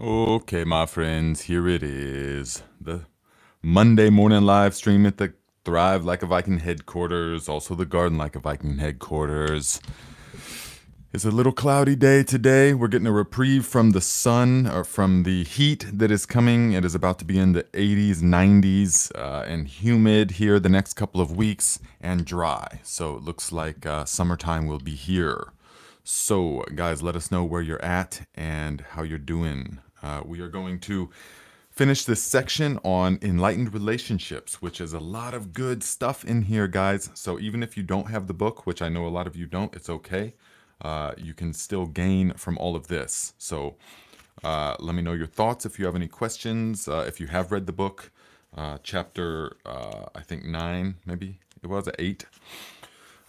Okay, my friends, here it is. The Monday morning live stream at the Thrive Like a Viking headquarters, also the Garden Like a Viking headquarters. It's a little cloudy day today. We're getting a reprieve from the sun or from the heat that is coming. It is about to be in the 80s, 90s, and humid here the next couple of weeks and dry. So it looks like summertime will be here. So, guys, let us know where you're at and how you're doing. We are going to finish this section on enlightened relationships, which is a lot of good stuff in here, guys. So even if you don't have the book, which I know a lot of you don't, it's okay. You can still gain from all of this. So let me know your thoughts if you have any questions. If you have read the book, chapter, I think 9, maybe it was 8.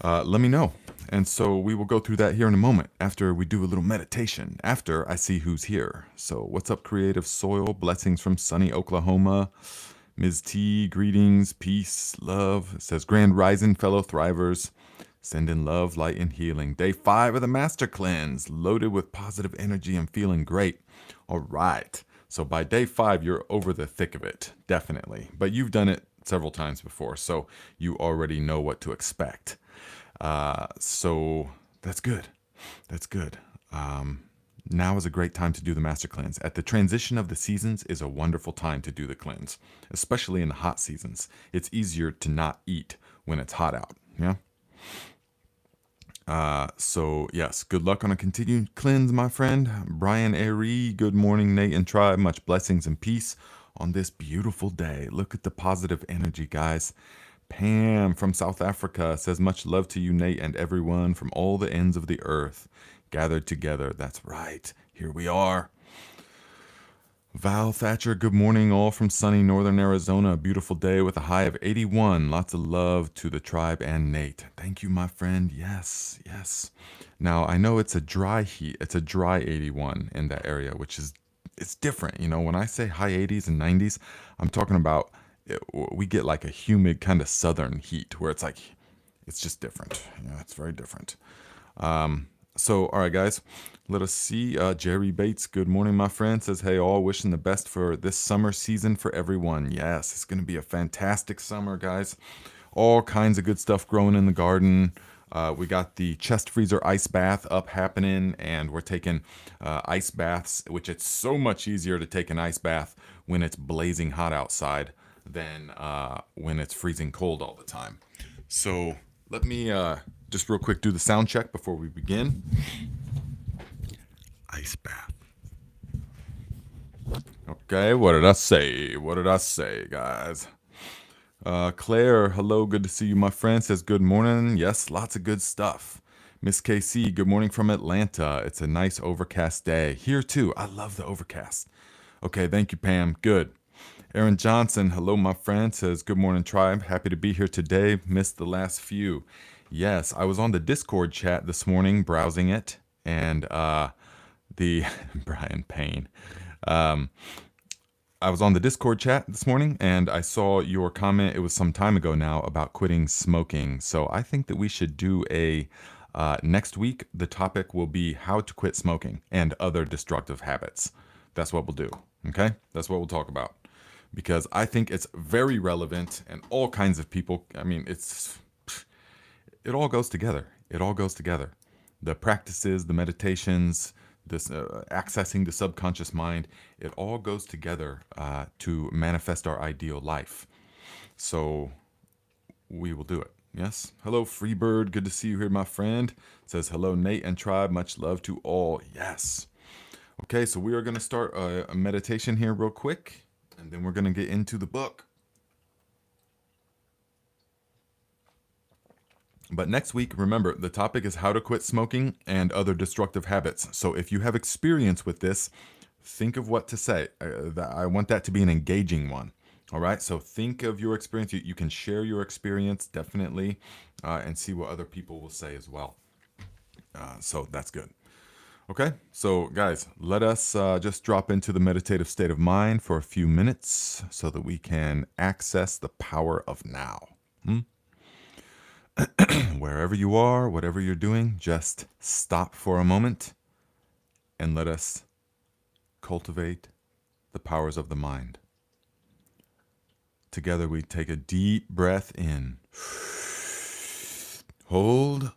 Let me know. And so we will go through that here in a moment after we do a little meditation, after I see who's here. So what's up, Creative Soil? Blessings from sunny Oklahoma. Ms. T, greetings, peace, love. It says, Grand Rising, fellow Thrivers. Send in love, light, and healing. Day 5 of the Master Cleanse, loaded with positive energy and feeling great. All right. So by day 5, you're over the thick of it, definitely. But you've done it several times before, so you already know what to expect. So that's good. That's good. Now is a great time to do the Master Cleanse. At the transition of the seasons is a wonderful time to do the cleanse, especially in the hot seasons. It's easier to not eat when it's hot out. Yeah. So yes, good luck on a continued cleanse, my friend. Brian Airy, good morning, Nate and Tribe. Much blessings and peace on this beautiful day. Look at the positive energy, guys. Pam from South Africa says, much love to you, Nate, and everyone from all the ends of the earth gathered together. That's right. Here we are. Val Thatcher, good morning, all from sunny northern Arizona. A beautiful day with a high of 81. Lots of love to the tribe and Nate. Thank you, my friend. Yes, yes. Now, I know it's a dry heat. It's a dry 81 in that area, which is, it's different. You know, when I say high 80s and 90s, I'm talking about we get like a humid kind of southern heat where it's like, it's just different. Yeah, it's very different. So, all right, guys, let us see. Jerry Bates, good morning, my friend, says, hey, all, wishing the best for this summer season for everyone. Yes, it's going to be a fantastic summer, guys. All kinds of good stuff growing in the garden. We got the chest freezer ice bath up happening, and we're taking ice baths, which it's so much easier to take an ice bath when it's blazing hot outside than when it's freezing cold all the time. So let me just real quick do the sound check before we begin. Ice bath. Okay, what did I say? What did I say, guys? Claire, hello, good to see you, my friend, says good morning. Yes, lots of good stuff. Miss KC, good morning from Atlanta. It's a nice overcast day. Here too, I love the overcast. Okay, thank you, Pam. Good. Aaron Johnson, hello, my friend, says good morning, tribe. Happy to be here today. Missed the last few. Yes, I was on the Discord chat this morning, browsing it, and the Brian Payne. I was on the Discord chat this morning, and I saw your comment. It was some time ago now about quitting smoking. So I think that we should do a next week. The topic will be how to quit smoking and other destructive habits. That's what we'll do. Okay, that's what we'll talk about, because I think it's very relevant, and all kinds of people. I mean, it all goes together. It all goes together. The practices, the meditations, this accessing the subconscious mind, it all goes together to manifest our ideal life. So we will do it. Yes. Hello, Freebird. Good to see you here, my friend. Says hello, Nate and tribe. Much love to all. Yes. Okay, so we are going to start a meditation here real quick, and then we're going to get into the book. But next week, remember, the topic is how to quit smoking and other destructive habits. So if you have experience with this, think of what to say. I want that to be an engaging one. All right, so think of your experience. You can share your experience, definitely, and see what other people will say as well. So that's good. Okay, so guys, let us just drop into the meditative state of mind for a few minutes so that we can access the power of now. Wherever you are, whatever you're doing, just stop for a moment and let us cultivate the powers of the mind. Together we take a deep breath in. Hold.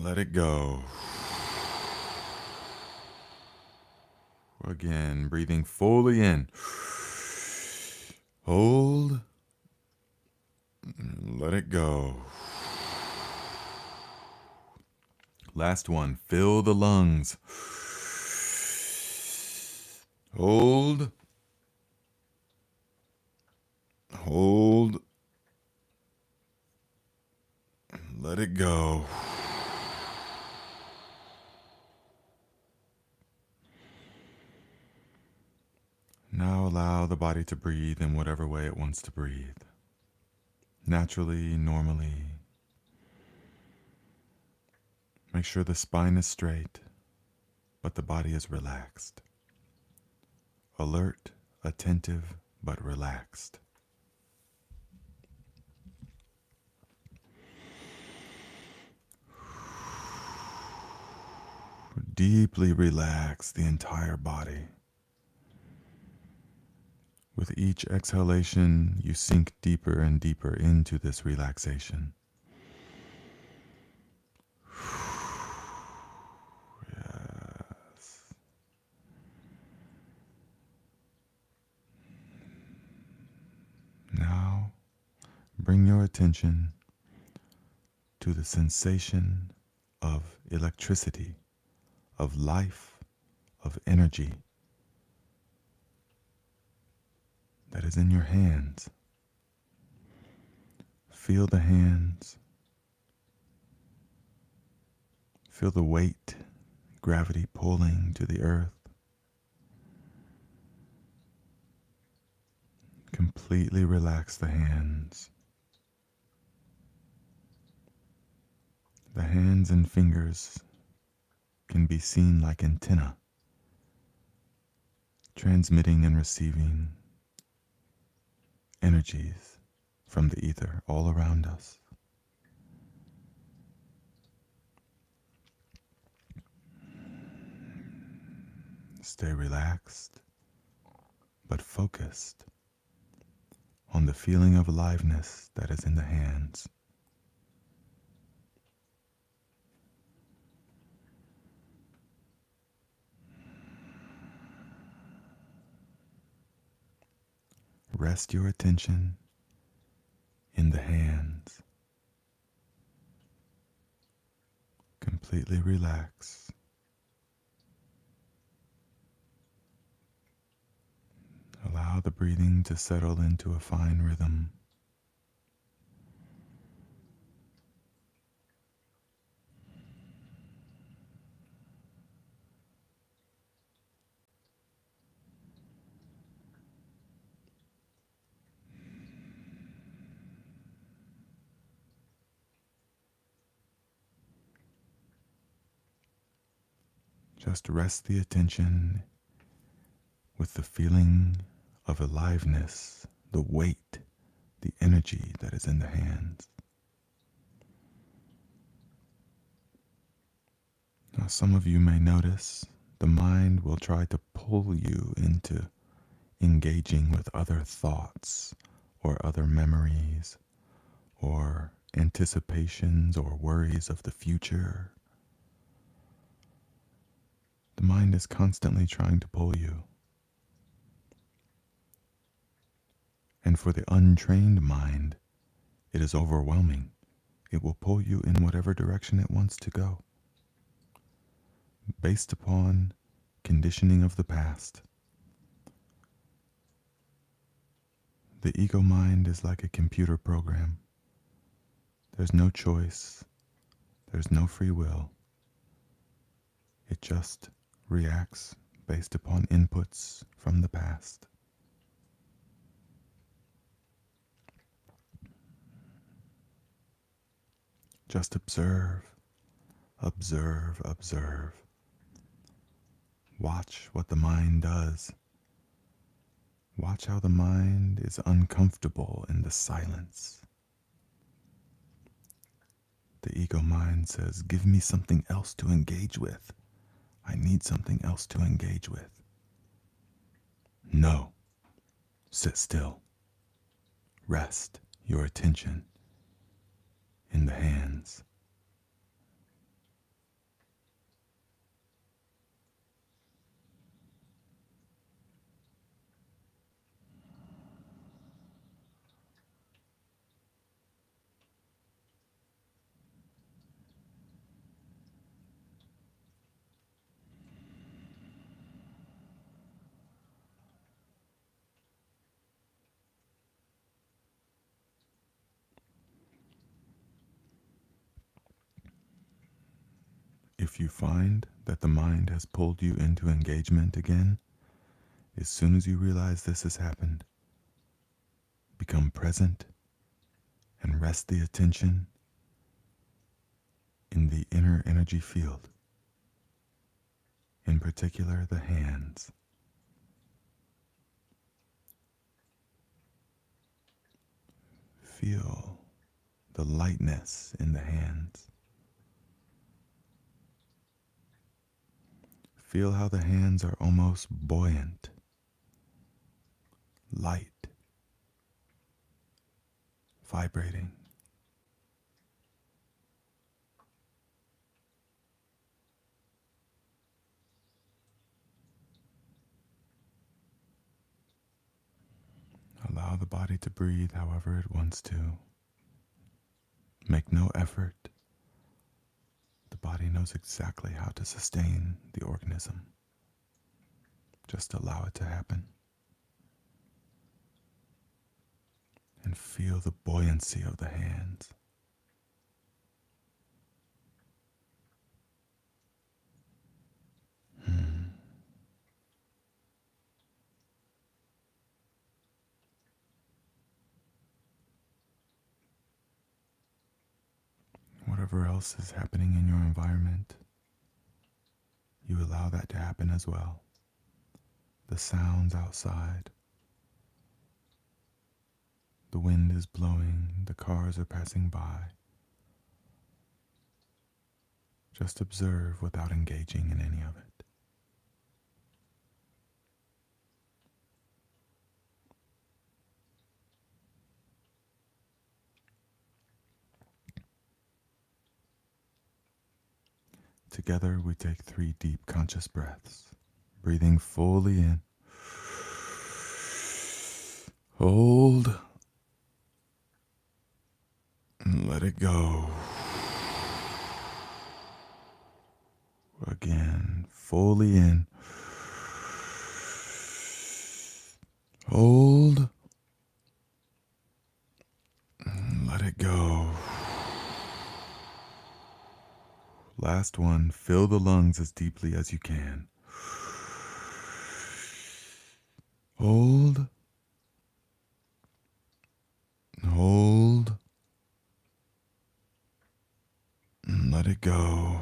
Let it go. Again, breathing fully in. Hold. Let it go. Last one. Fill the lungs. Hold. Hold. Let it go. Now allow the body to breathe in whatever way it wants to breathe. Naturally, normally. Make sure the spine is straight, but the body is relaxed. Alert, attentive, but relaxed. Deeply relax the entire body. With each exhalation, you sink deeper and deeper into this relaxation. Yes. Now, bring your attention to the sensation of electricity, of life, of energy that is in your hands. Feel the hands. Feel the weight, gravity pulling to the earth. Completely relax the hands. The hands and fingers can be seen like antennae, transmitting and receiving energies from the ether all around us. Stay relaxed, but focused on the feeling of aliveness that is in the hands. Rest your attention in the hands. Completely relax. Allow the breathing to settle into a fine rhythm. Just rest the attention with the feeling of aliveness, the weight, the energy that is in the hands. Now, some of you may notice the mind will try to pull you into engaging with other thoughts or other memories or anticipations or worries of the future. The mind is constantly trying to pull you. And for the untrained mind, it is overwhelming. It will pull you in whatever direction it wants to go, based upon conditioning of the past. The ego mind is like a computer program. There's no choice. There's no free will. It just reacts based upon inputs from the past. Just observe, observe, observe. Watch what the mind does. Watch how the mind is uncomfortable in the silence. The ego mind says, give me something else to engage with. I need something else to engage with. No. Sit still. Rest your attention in the hands. If you find that the mind has pulled you into engagement again, as soon as you realize this has happened, become present and rest the attention in the inner energy field, in particular the hands. Feel the lightness in the hands. Feel how the hands are almost buoyant, light, vibrating. Allow the body to breathe however it wants to. Make no effort. The body knows exactly how to sustain the organism. Just allow it to happen. And feel the buoyancy of the hands. Whatever else is happening in your environment, you allow that to happen as well. The sounds outside. The wind is blowing, the cars are passing by. Just observe without engaging in any of it. Together we take 3 deep conscious breaths, breathing fully in. Hold. And let it go. Again, fully in. Hold. And let it go. Last one, fill the lungs as deeply as you can. Hold. Hold. And let it go.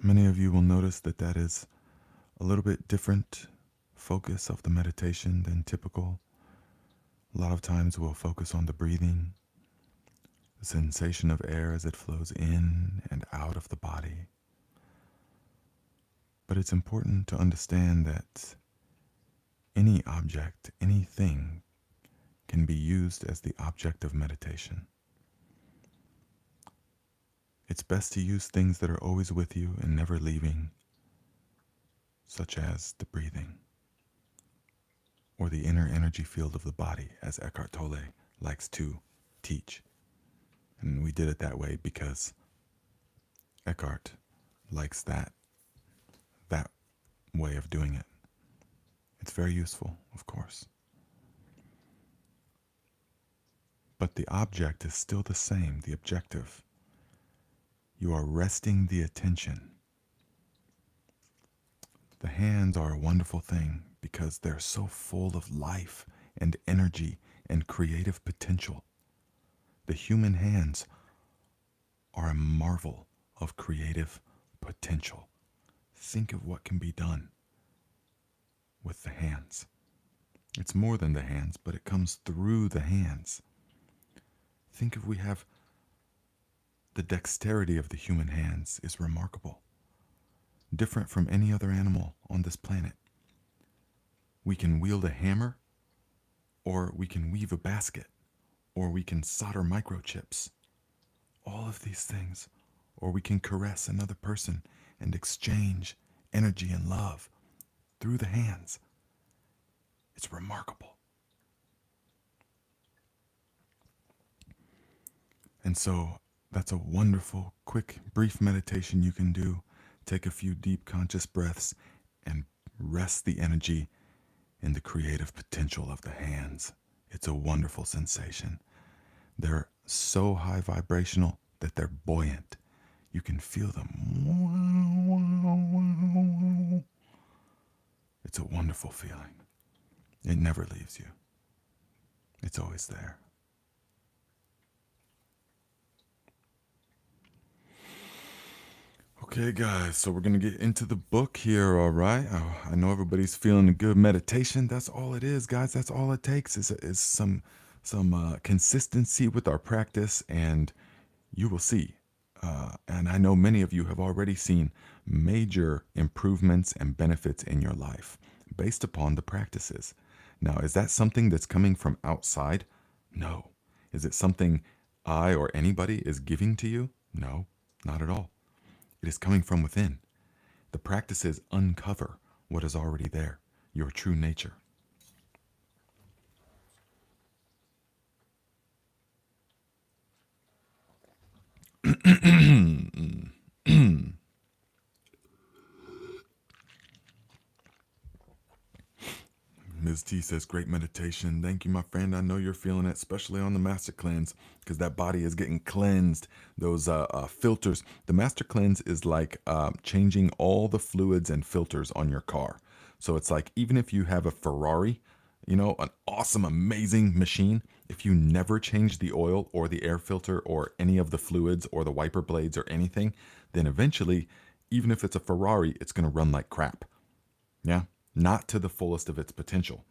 Many of you will notice that that is a little bit different focus of the meditation than typical. A lot of times we'll focus on the breathing, the sensation of air as it flows in and out of the body. But it's important to understand that any object, anything, can be used as the object of meditation. It's best to use things that are always with you and never leaving, such as the breathing, or the inner energy field of the body, as Eckhart Tolle likes to teach. And we did it that way because Eckhart likes that way of doing it. It's very useful, of course. But the object is still the same, the objective. You are resting the attention. The hands are a wonderful thing because they're so full of life and energy and creative potential. The human hands are a marvel of creative potential. think of what can be done with the hands. It's more than the hands, but it comes through the hands. Think if we have the dexterity of the human hands is remarkable, different from any other animal on this planet. We can wield a hammer, or we can weave a basket, or we can solder microchips. All of these things, or we can caress another person and exchange energy and love through the hands. It's remarkable. And so that's a wonderful, quick, brief meditation you can do. Take a few deep conscious breaths and rest the energy in the creative potential of the hands. It's a wonderful sensation. They're so high vibrational that they're buoyant. You can feel them. It's a wonderful feeling. It never leaves you. It's always there. Okay, guys, so we're going to get into the book here, all right? I know everybody's feeling a good meditation. That's all it is, guys. That's all it takes is some consistency with our practice, and you will see. And I know many of you have already seen major improvements and benefits in your life based upon the practices. Now, is that something that's coming from outside? No. Is it something I or anybody is giving to you? No, not at all. It is coming from within. The practices uncover what is already there, your true nature. Ms. T says, great meditation. Thank you, my friend. I know you're feeling it, especially on the Master Cleanse, because that body is getting cleansed. Those filters. The Master Cleanse is like changing all the fluids and filters on your car. So it's like, even if you have a Ferrari, you know, an awesome, amazing machine, if you never change the oil or the air filter or any of the fluids or the wiper blades or anything, then eventually, even if it's a Ferrari, it's going to run like crap. Yeah. Not to the fullest of its potential.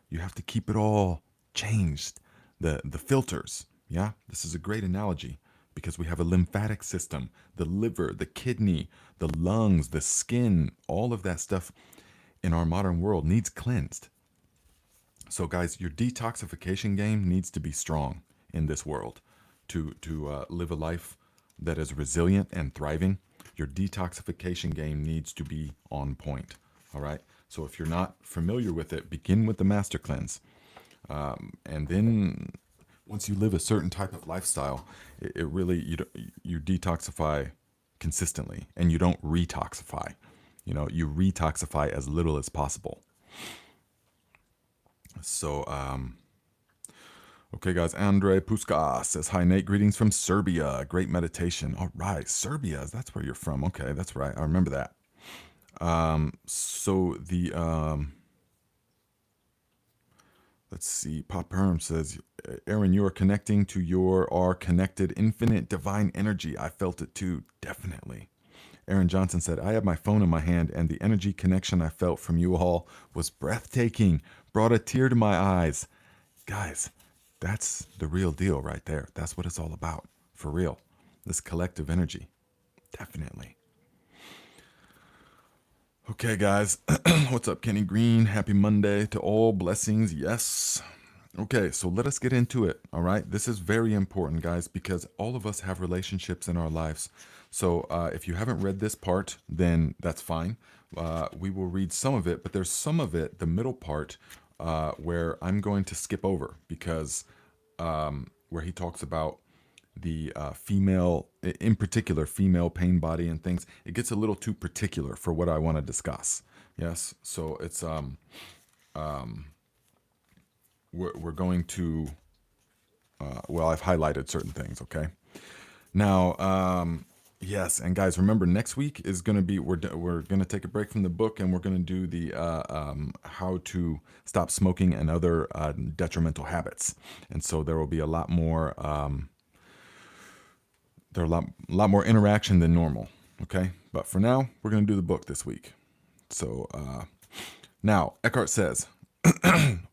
You have to keep it all changed. The filters, yeah? This is a great analogy because we have a lymphatic system, the liver, the kidney, the lungs, the skin, all of that stuff in our modern world needs cleansed. So guys, your detoxification game needs to be strong in this world to live a life that is resilient and thriving. Your detoxification game needs to be on point, all right? So if you're not familiar with it, begin with the Master Cleanse. And then once you live a certain type of lifestyle, it really, you detoxify consistently and you don't retoxify. You know, you retoxify as little as possible. So, okay, guys, Andre Puskas says, hi, Nate, greetings from Serbia. Great meditation. All right, Serbia, that's where you're from. Okay, that's right. I remember that. So the, let's see, Pop Herm says, Aaron, you are connecting to our connected infinite divine energy. I felt it too, definitely. Aaron Johnson said, I had my phone in my hand and the energy connection I felt from you all was breathtaking, brought a tear to my eyes. Guys, that's the real deal right there. That's what it's all about, for real. This collective energy, definitely. Okay, guys. What's up, Kenny Green? Happy Monday to all. Blessings. Yes. Okay, so let us get into it. All right. This is very important, guys, because all of us have relationships in our lives. So if you haven't read this part, then that's fine. We will read some of it, but there's some of it, the middle part, where I'm going to skip over because where he talks about the female, in particular, female pain body and things. It gets a little too particular for what I want to discuss. Yes, so it's we're going to well, I've highlighted certain things. Okay, now yes, and guys, remember next week is going to be we're going to take a break from the book and we're going to do the how to stop smoking and other detrimental habits, and so there will be a lot more. There's a lot more interaction than normal, okay? But for now, we're going to do the book this week. So now, Eckhart says,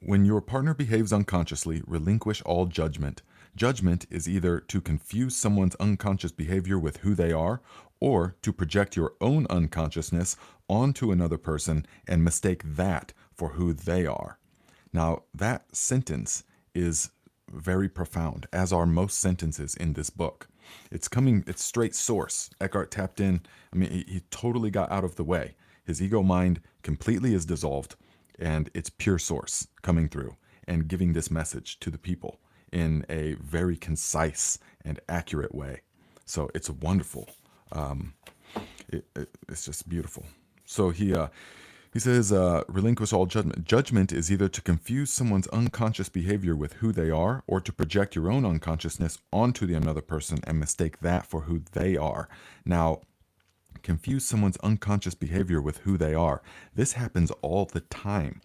when your partner behaves unconsciously, relinquish all judgment. Judgment is either to confuse someone's unconscious behavior with who they are, or to project your own unconsciousness onto another person and mistake that for who they are. Now, that sentence is very profound, as are most sentences in this book. It's straight source. Eckhart tapped in. I mean, he totally got out of the way. His ego mind completely is dissolved, and it's pure source coming through and giving this message to the people in a very concise and accurate way. So it's wonderful. It's just beautiful. So he says, relinquish all judgment. Judgment is either to confuse someone's unconscious behavior with who they are, or to project your own unconsciousness onto the another person and mistake that for who they are. Now, confuse someone's unconscious behavior with who they are. This happens all the time.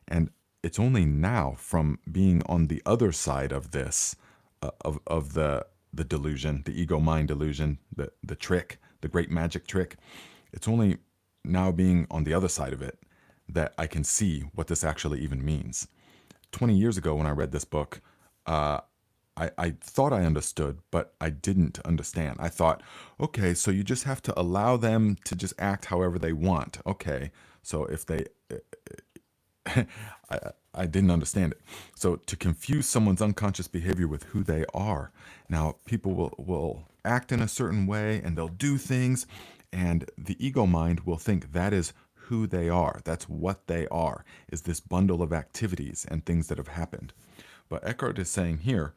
And it's only now, from being on the other side of this, of the delusion, the ego mind delusion, the trick, the great magic trick. It's only now, being on the other side of it, that I can see what this actually even means. 20 years ago, when I read this book, I thought I understood, but I didn't understand. I thought, okay, so you just have to allow them to just act however they want. Okay, so if they... I didn't understand it. So to confuse someone's unconscious behavior with who they are. Now, people will act in a certain way, and they'll do things, and the ego mind will think that is who they are. That's what they are, is this bundle of activities and things that have happened. But Eckhart is saying here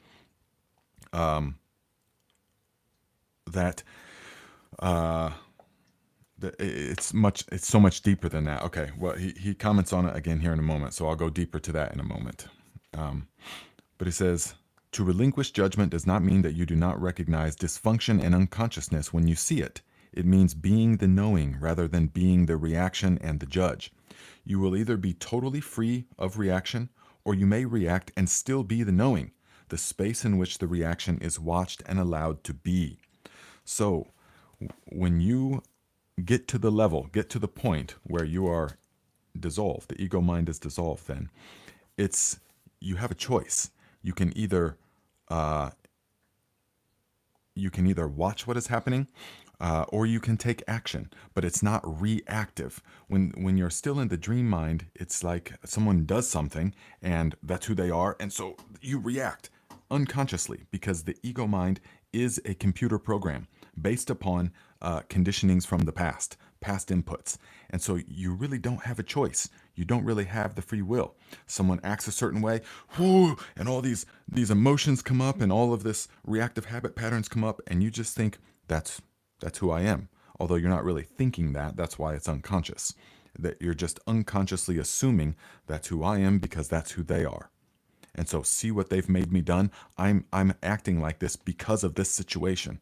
that it's so much deeper than that. Okay, well, he comments on it again here in a moment, so I'll go deeper to that in a moment. But he says, to relinquish judgment does not mean that you do not recognize dysfunction and unconsciousness when you see it. It means being the knowing rather than being the reaction and the judge. You will either be totally free of reaction, or you may react and still be the knowing, the space in which the reaction is watched and allowed to be. So when you get to the point where you are dissolved, the ego mind is dissolved, then you have a choice. You can either watch what is happening, or you can take action, but it's not reactive. When you're still in the dream mind, it's like someone does something and that's who they are, and so you react unconsciously, because the ego mind is a computer program based upon conditionings from the past inputs. And so you really don't have a choice. You don't really have the free will. Someone acts a certain way, whoo, and all these emotions come up, and all of this reactive habit patterns come up, and you just think, that's who I am. Although you're not really thinking that. That's why it's unconscious. That you're just unconsciously assuming that's who I am because that's who they are. And so see what they've made me done. I'm acting like this because of this situation.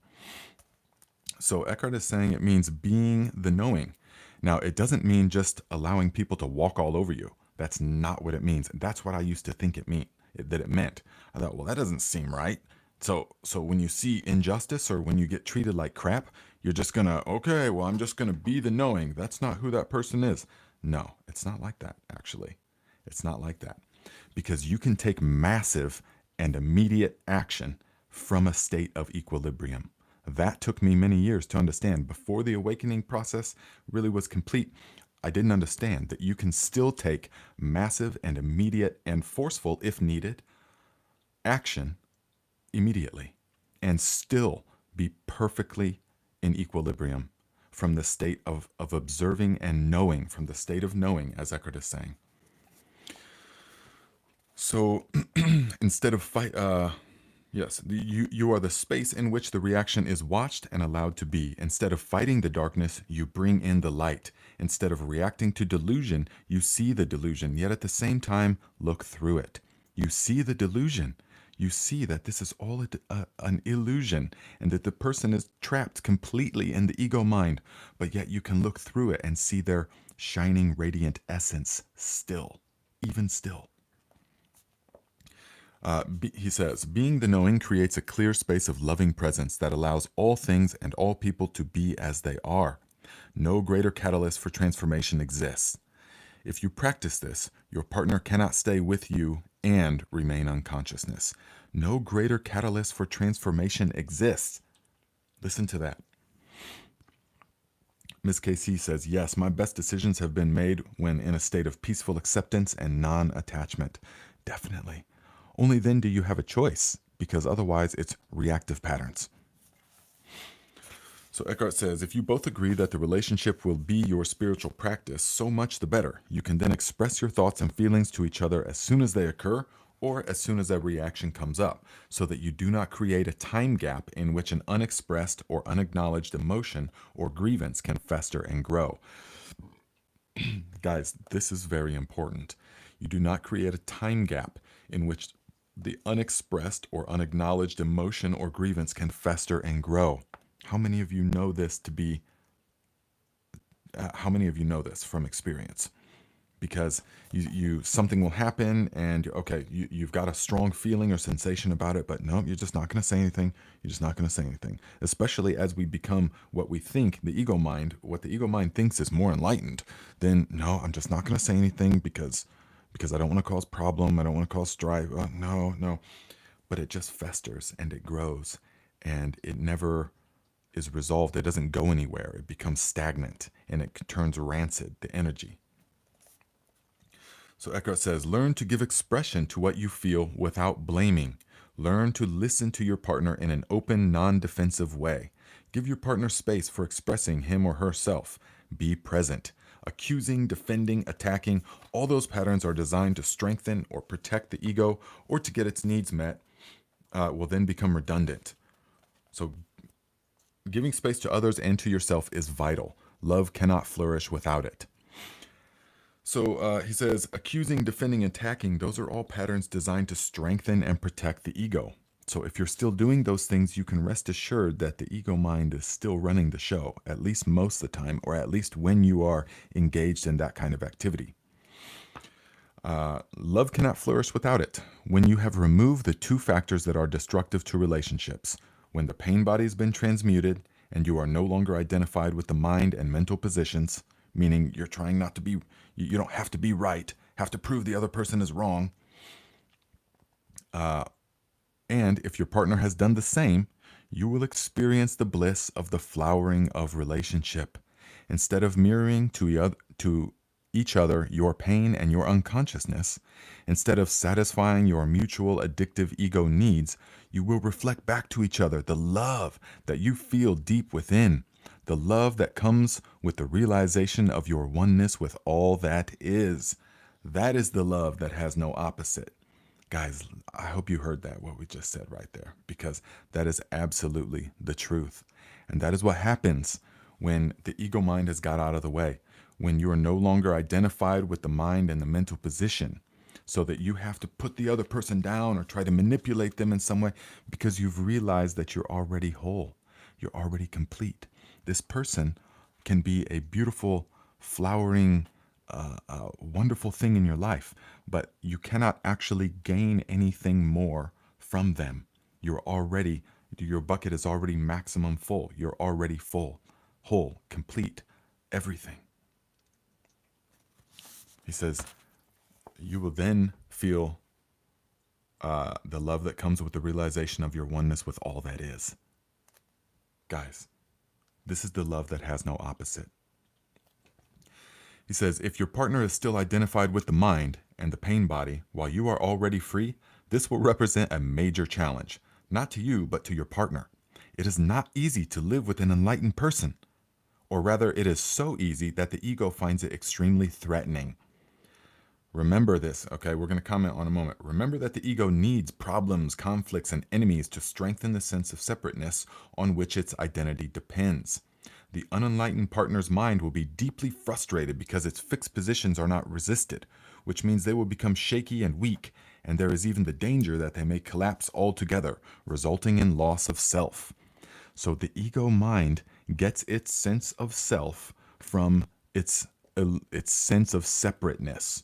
So Eckhart is saying it means being the knowing. Now, it doesn't mean just allowing people to walk all over you. That's not what it means. That's what I used to think it meant. I thought, well, that doesn't seem right. So when you see injustice, or when you get treated like crap, you're just gonna, okay, well, I'm just gonna be the knowing. That's not who that person is. No, it's not like that, actually. It's not like that. Because you can take massive and immediate action from a state of equilibrium. That took me many years to understand. Before the awakening process really was complete, I didn't understand that you can still take massive and immediate and forceful, if needed, action immediately and still be perfectly in equilibrium from the state of observing and knowing, from the state of knowing, as Eckhart is saying. So instead of yes, you are the space in which the reaction is watched and allowed to be. Instead of fighting the darkness, you bring in the light. Instead of reacting to delusion, you see the delusion, yet at the same time look through it. You see the delusion. You see that this is all an illusion, and that the person is trapped completely in the ego mind, but yet you can look through it and see their shining, radiant essence still, even still. He says, being the knowing creates a clear space of loving presence that allows all things and all people to be as they are. No greater catalyst for transformation exists. If you practice this, your partner cannot stay with you and remain unconsciousness. No greater catalyst for transformation exists. Listen to that. Ms. KC says, yes, my best decisions have been made when in a state of peaceful acceptance and non-attachment. Definitely. Only then do you have a choice, because otherwise it's reactive patterns. So Eckhart says, if you both agree that the relationship will be your spiritual practice, so much the better. You can then express your thoughts and feelings to each other as soon as they occur or as soon as a reaction comes up, so that you do not create a time gap in which an unexpressed or unacknowledged emotion or grievance can fester and grow. Guys, this is very important. You do not create a time gap in which the unexpressed or unacknowledged emotion or grievance can fester and grow. How many of you know this to be, how many of you know this from experience? Because you something will happen and okay, you've got a strong feeling or sensation about it, but no, you're just not going to say anything. You're just not going to say anything. Especially as we become what we think, the ego mind, what the ego mind thinks is more enlightened, then no, I'm just not going to say anything because I don't want to cause problem. I don't want to cause strife. No. But it just festers and it grows and it never is resolved. It doesn't go anywhere. It becomes stagnant and it turns rancid, the energy. So Eckhart says, learn to give expression to what you feel without blaming. Learn to listen to your partner in an open, non-defensive way. Give your partner space for expressing him or herself. Be present. Accusing, defending, attacking, all those patterns are designed to strengthen or protect the ego or to get its needs met, will then become redundant. So giving space to others and to yourself is vital. Love cannot flourish without it. So he says, accusing, defending, attacking, those are all patterns designed to strengthen and protect the ego. So if you're still doing those things, you can rest assured that the ego mind is still running the show, at least most of the time, or at least when you are engaged in that kind of activity. Love cannot flourish without it. When you have removed the two factors that are destructive to relationships, when the pain body has been transmuted and you are no longer identified with the mind and mental positions, meaning you're trying not to be, you don't have to be right, have to prove the other person is wrong. And if your partner has done the same, you will experience the bliss of the flowering of relationship. Instead of mirroring to each other your pain and your unconsciousness, instead of satisfying your mutual addictive ego needs, you will reflect back to each other the love that you feel deep within. The love that comes with the realization of your oneness with all that is. That is the love that has no opposite. Guys, I hope you heard that, what we just said right there, because that is absolutely the truth. And that is what happens when the ego mind has got out of the way, when you are no longer identified with the mind and the mental position, so that you have to put the other person down or try to manipulate them in some way, because you've realized that you're already whole. You're already complete. This person can be a beautiful, flowering, wonderful thing in your life, but you cannot actually gain anything more from them. Your bucket is already maximum full. You're already full, whole, complete, everything. He says, you will then feel the love that comes with the realization of your oneness with all that is. Guys, this is the love that has no opposite. He says, if your partner is still identified with the mind and the pain body while you are already free, this will represent a major challenge, not to you, but to your partner. It is not easy to live with an enlightened person, or rather, it is so easy that the ego finds it extremely threatening. Remember this, okay? We're going to comment on a moment. Remember that the ego needs problems, conflicts, and enemies to strengthen the sense of separateness on which its identity depends. The unenlightened partner's mind will be deeply frustrated because its fixed positions are not resisted, which means they will become shaky and weak, and there is even the danger that they may collapse altogether, resulting in loss of self. So the ego mind gets its sense of self from its sense of separateness.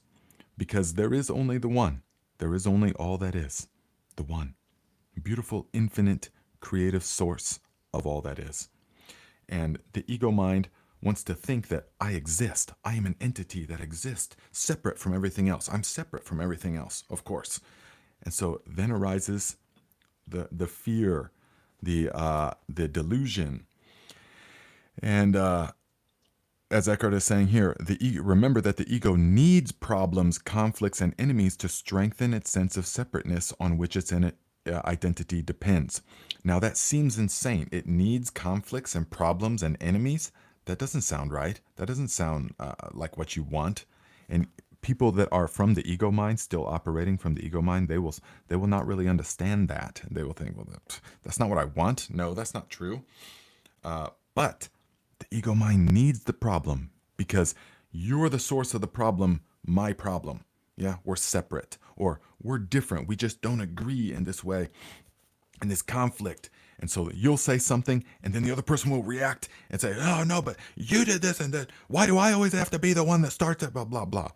Because there is only the one. There is only all that is. the one. Beautiful, infinite, creative source of all that is. And the ego mind wants to think that I exist. I am an entity that exists separate from everything else. I'm separate from everything else, of course. And so then arises the fear, the delusion. And as Eckhart is saying here, remember that the ego needs problems, conflicts, and enemies to strengthen its sense of separateness on which its identity depends. Now that seems insane. It needs conflicts and problems and enemies. That doesn't sound right. That doesn't sound like what you want. And people that are from the ego mind, still operating from the ego mind, they will not really understand that. They will think, well, that's not what I want. No, that's not true. But the ego mind needs the problem because you're the source of the problem, my problem. Yeah, we're separate or we're different. We just don't agree in this way, in this conflict. And so you'll say something and then the other person will react and say, oh, no, but you did this and that. Why do I always have to be the one that starts it? Blah, blah, blah.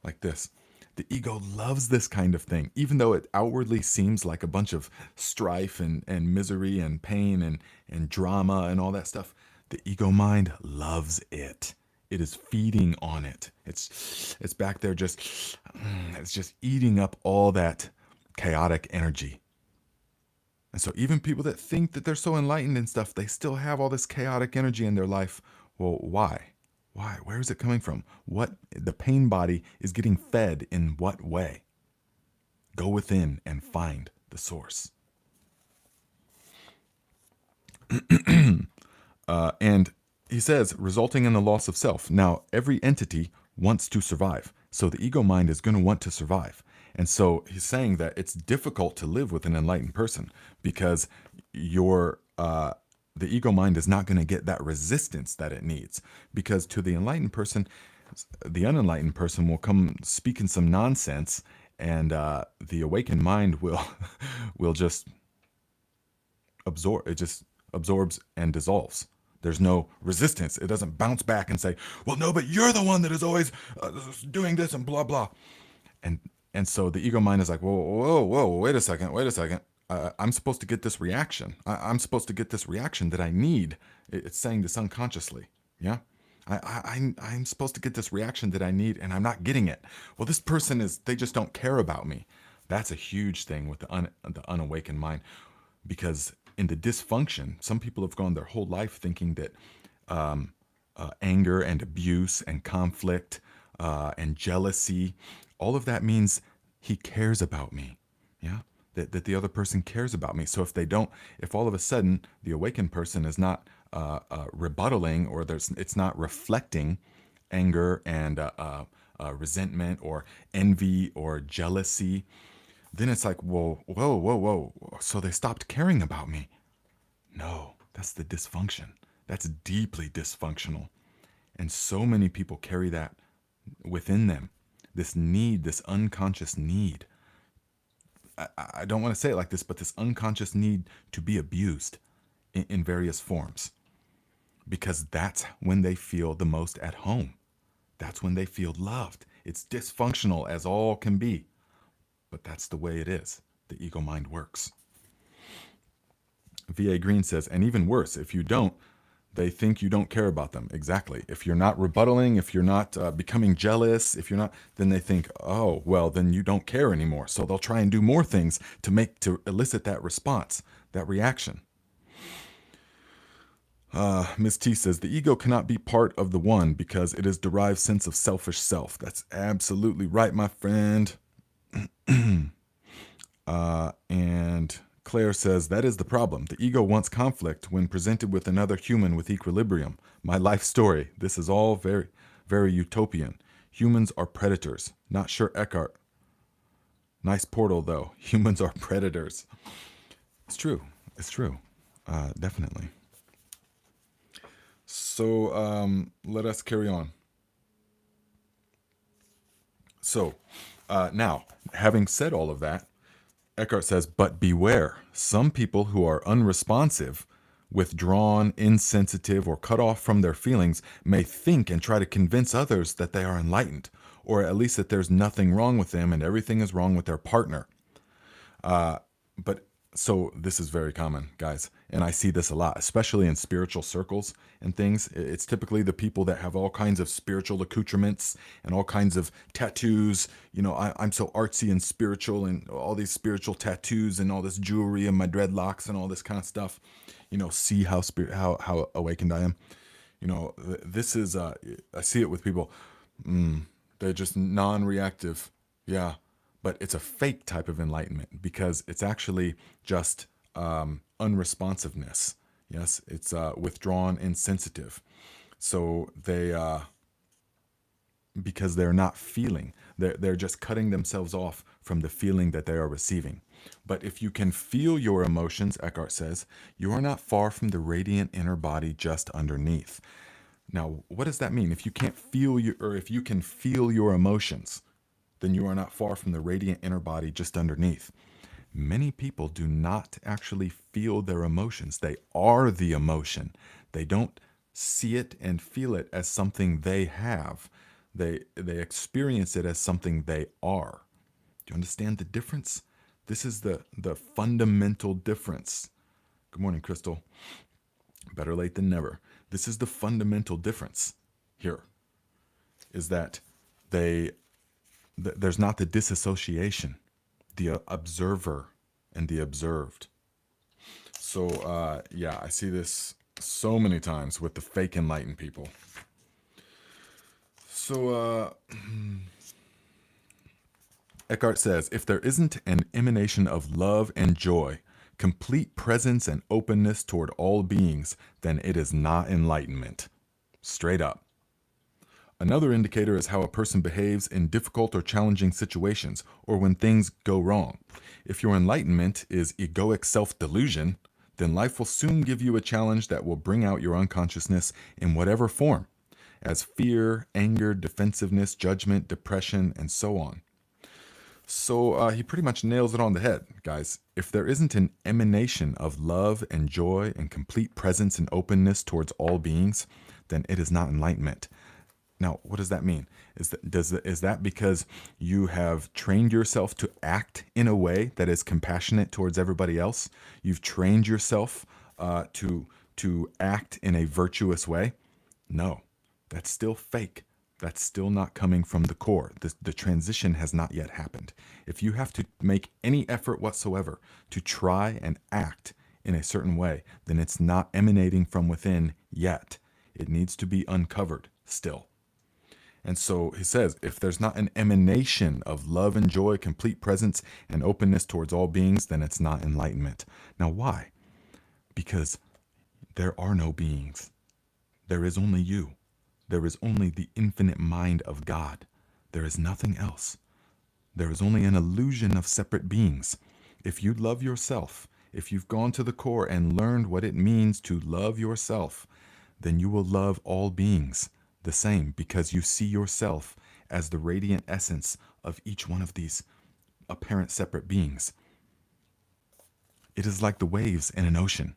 Like this. The ego loves this kind of thing, even though it outwardly seems like a bunch of strife and misery and pain and drama and all that stuff. The ego mind loves it. It is feeding on it. It's back there it's just eating up all that chaotic energy. And so even people that think that they're so enlightened and stuff, they still have all this chaotic energy in their life. Well, why? Why? Where is it coming from? What the pain body is getting fed in what way? Go within and find the source. And he says, resulting in the loss of self. Now, every entity wants to survive. So the ego mind is going to want to survive. And so he's saying that it's difficult to live with an enlightened person because the ego mind is not going to get that resistance that it needs. Because to the enlightened person, the unenlightened person will come speaking some nonsense, and the awakened mind will just absorb. It just absorbs and dissolves. There's no resistance. It doesn't bounce back and say, well, no, but you're the one that is always doing this and blah, blah. And so the ego mind is like, whoa, wait a second. I'm supposed to get this reaction. I'm supposed to get this reaction that I need. It's saying this unconsciously. Yeah. I'm supposed to get this reaction that I need, and I'm not getting it. Well, this person they just don't care about me. That's a huge thing with the unawakened mind, because in the dysfunction, some people have gone their whole life thinking that anger and abuse and conflict and jealousy, all of that means he cares about me. Yeah. That the other person cares about me. So if all of a sudden the awakened person is not rebuttaling, or it's not reflecting anger and resentment or envy or jealousy, then it's like, whoa. So they stopped caring about me. No, that's the dysfunction. That's deeply dysfunctional. And so many people carry that within them. This need, this unconscious need. I don't want to say it like this, but this unconscious need to be abused in various forms. Because that's when they feel the most at home. That's when they feel loved. It's dysfunctional as all can be. But that's the way it is. The ego mind works. V.A. Green says, and even worse, if you don't, they think you don't care about them. Exactly. If you're not rebuttaling, if you're not becoming jealous, if you're not, then they think, oh, well, then you don't care anymore. So they'll try and do more things to elicit that response, that reaction. Ms. T says, the ego cannot be part of the one because it is derived sense of selfish self. That's absolutely right, my friend. And Claire says, that is the problem. The ego wants conflict when presented with another human with equilibrium. My life story. This is all very, very utopian. Humans are predators. Not sure, Eckhart. Nice portal, though. Humans are predators. It's true. It's true. Definitely. So let us carry on. So now, having said all of that, Eckhart says, but beware. Some people who are unresponsive, withdrawn, insensitive, or cut off from their feelings may think and try to convince others that they are enlightened, or at least that there's nothing wrong with them and everything is wrong with their partner. but so this is very common, guys, and I see this a lot, especially in spiritual circles and things. It's typically the people that have all kinds of spiritual accoutrements and all kinds of tattoos. I'm so artsy and spiritual, and all these spiritual tattoos and all this jewelry and my dreadlocks and all this kind of stuff. See how awakened I am. This is I see it with people. They're just non-reactive. Yeah, but it's a fake type of enlightenment because it's actually just unresponsiveness. Yes, it's withdrawn and sensitive. So because they're not feeling, they're just cutting themselves off from the feeling that they are receiving. But if you can feel your emotions, Eckhart says, you are not far from the radiant inner body just underneath. Now, what does that mean? If you can't feel if you can feel your emotions, then you are not far from the radiant inner body just underneath. Many people do not actually feel their emotions. They are the emotion. They don't see it and feel it as something they have. They experience it as something they are. Do you understand the difference? This is the fundamental difference. Good morning, Crystal. Better late than never. This is the fundamental difference here, is that there's not the disassociation, the observer and the observed. So, yeah, I see this so many times with the fake enlightened people. So, Eckhart says, if there isn't an emanation of love and joy, complete presence and openness toward all beings, then it is not enlightenment. Straight up. Another indicator is how a person behaves in difficult or challenging situations, or when things go wrong. If your enlightenment is egoic self-delusion, then life will soon give you a challenge that will bring out your unconsciousness in whatever form, as fear, anger, defensiveness, judgment, depression, and so on. So he pretty much nails it on the head, guys. If there isn't an emanation of love and joy and complete presence and openness towards all beings, then it is not enlightenment. Now, what does that mean? Is that because you have trained yourself to act in a way that is compassionate towards everybody else? You've trained yourself to act in a virtuous way? No, that's still fake. That's still not coming from the core. The transition has not yet happened. If you have to make any effort whatsoever to try and act in a certain way, then it's not emanating from within yet. It needs to be uncovered still. And so he says, if there's not an emanation of love and joy, complete presence, and openness towards all beings, then it's not enlightenment. Now, why? Because there are no beings. There is only you. There is only the infinite mind of God. There is nothing else. There is only an illusion of separate beings. If you love yourself, if you've gone to the core and learned what it means to love yourself, then you will love all beings the same, because you see yourself as the radiant essence of each one of these apparent separate beings. It is like the waves in an ocean,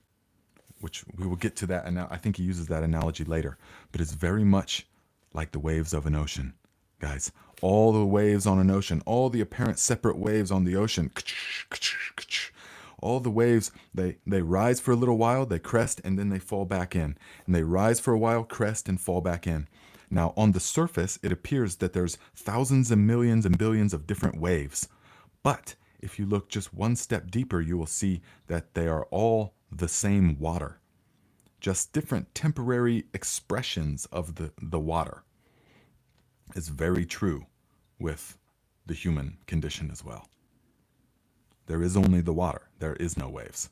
which we will get to that, and I think he uses that analogy later, but it's very much like the waves of an ocean, guys. All the waves on an ocean, all the apparent separate waves on the ocean, all the waves, they rise for a little while, they crest, and then they fall back in. And they rise for a while, crest, and fall back in. Now, on the surface, it appears that there's thousands and millions and billions of different waves. But if you look just one step deeper, you will see that they are all the same water, just different temporary expressions of the water. It's very true with the human condition as well. There is only the water. There is no waves.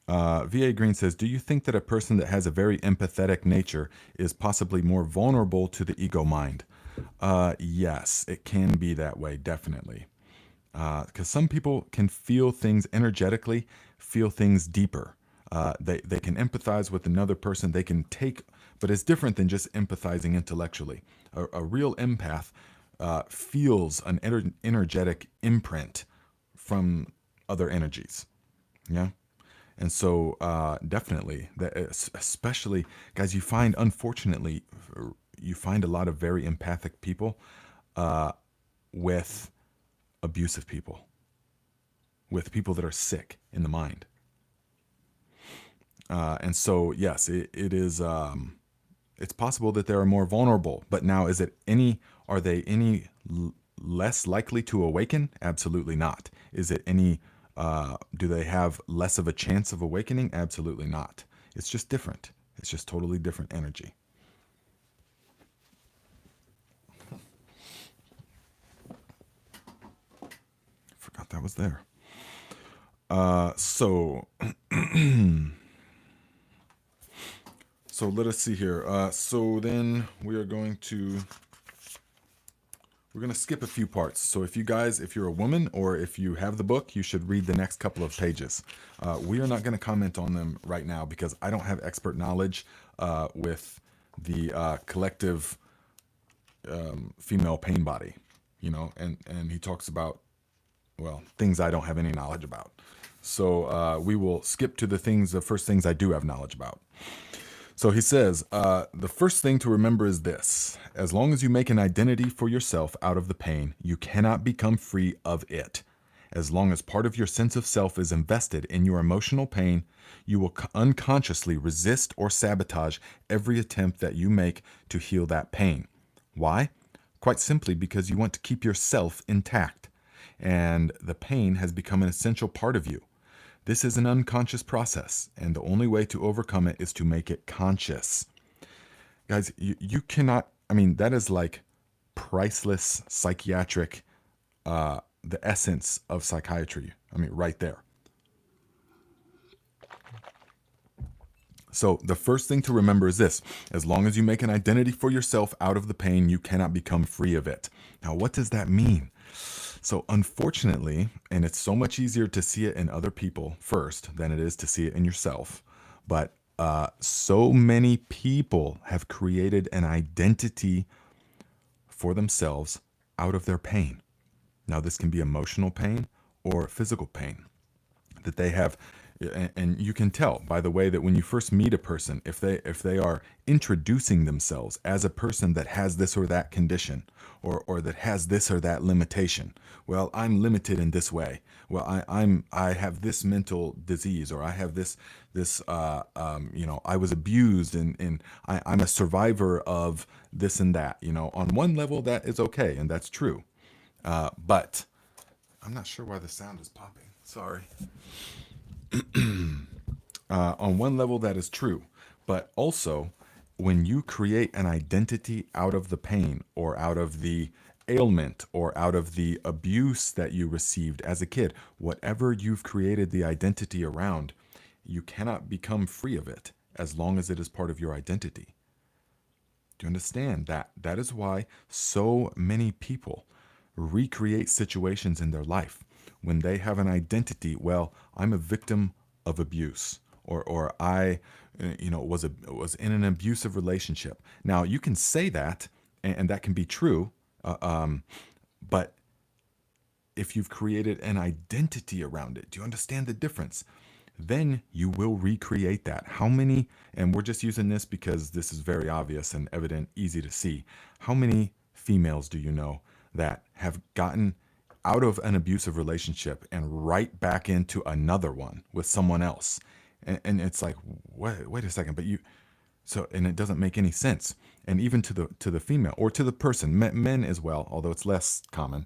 VA Green says, do you think that a person that has a very empathetic nature is possibly more vulnerable to the ego mind? Yes, it can be that way, definitely. Because some people can feel things energetically, feel things deeper. They can empathize with another person. They can take, but it's different than just empathizing intellectually. A real empath feels an energetic imprint from other energies. Yeah. And so definitely, especially, guys, unfortunately, you find a lot of very empathic people. with abusive people, with people that are sick in the mind. And so, yes, it is. It's possible that they are more vulnerable. But now, are they any less likely to awaken? Absolutely not. Is it any? Do they have less of a chance of awakening? Absolutely not. It's just different. It's just totally different energy. Forgot that was there. So so let us see here. So then we're going to skip a few parts. So if you're a woman or if you have the book, you should read the next couple of pages. We are not going to comment on them right now because I don't have expert knowledge with the collective female pain body, and he talks about, well, things I don't have any knowledge about. So we will skip to the first things I do have knowledge about. So he says, the first thing to remember is this: as long as you make an identity for yourself out of the pain, you cannot become free of it. As long as part of your sense of self is invested in your emotional pain, you will unconsciously resist or sabotage every attempt that you make to heal that pain. Why? Quite simply because you want to keep yourself intact, and the pain has become an essential part of you. This is an unconscious process, and the only way to overcome it is to make it conscious. Guys, you cannot, that is like priceless psychiatric, the essence of psychiatry. Right there. So the first thing to remember is this: as long as you make an identity for yourself out of the pain, you cannot become free of it. Now, what does that mean? So unfortunately, and it's so much easier to see it in other people first than it is to see it in yourself, but so many people have created an identity for themselves out of their pain. Now, this can be emotional pain or physical pain that they have. And you can tell by the way that when you first meet a person, if they are introducing themselves as a person that has this or that condition, or that has this or that limitation. Well, I'm limited in this way. Well, I have this mental disease, or I have this I was abused, and I'm a survivor of this and that. On one level that is okay, and that's true, but I'm not sure why the sound is popping. Sorry. On one level, that is true. But also, when you create an identity out of the pain or out of the ailment or out of the abuse that you received as a kid, whatever you've created the identity around, you cannot become free of it as long as it is part of your identity. Do you understand that? That is why so many people recreate situations in their life when they have an identity. Well, I'm a victim of abuse, or I, was in an abusive relationship. Now, you can say that, and that can be true, but if you've created an identity around it, do you understand the difference? Then you will recreate that. How many, and we're just using this because this is very obvious and evident, easy to see. How many females do you know that have gotten out of an abusive relationship and right back into another one with someone else? And it's like, wait a second, and it doesn't make any sense. And even to the female or to the person, men as well, although it's less common.